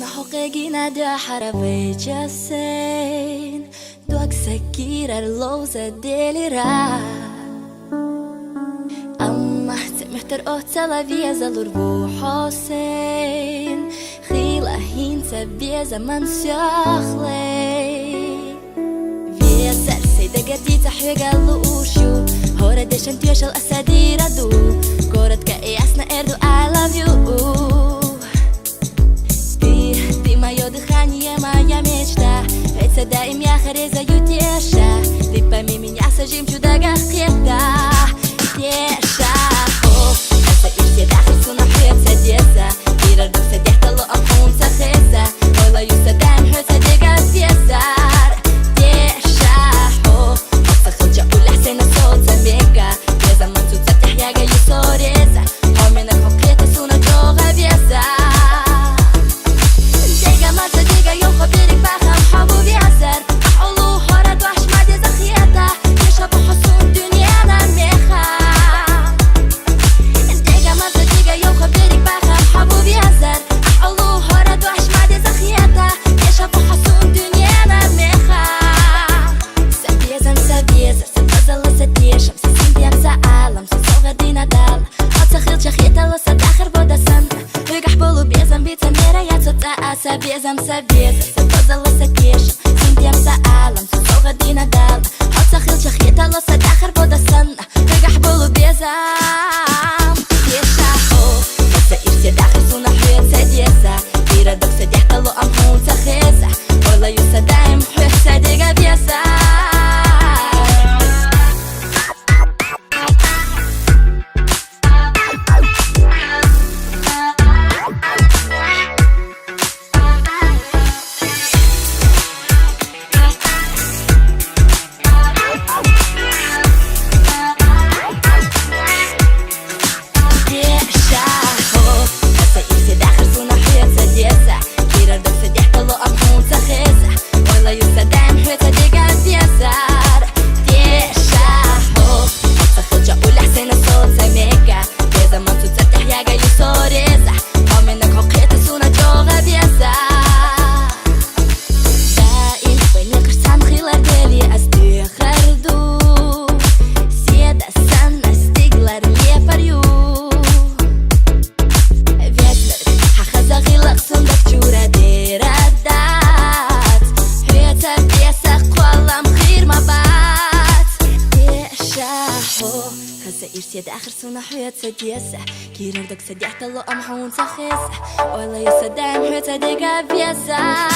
حقيقينا دا حرفي جسين دوك سكير اللوزة ديلي را أما تمحتر أوتلا فيزا لربو حسين خيلا هينتا بيزا من سيخلي فيزا سيدا قدي تحيق اللوشو هورا ديشن تيوش الأسادير دو كورت كأياسنا إردو I love you Мое дыхание, моя мечта Ведь садаем я харезаю теша Ты пойми меня, сажим чудо гахета Теша Аса ирсе дахи суна хребса деса Ирарду садехта ло ахун сахеса Ойлаю садаем хребса дега песар Теша Аса хылча уля сена соца мега Беза мансу цаптях яга юсореза Хомена хокрета суна джога веса Сабезам сабеза, сабозала сатеш Синтиам саалам, сусога дина дал Хот сахил чахета лоса дахар бода сан Регах болу безам Теша о, Аса ирсе дахар суна хует садеса Ира док садехта ло амхун сахеса Ола ю садаем хует садега беса إرسيد آخر سنة حياة سديسة كيرر دك سديحت الله أمحون سخيسة ولا يصدعم حياة ديقا بيسة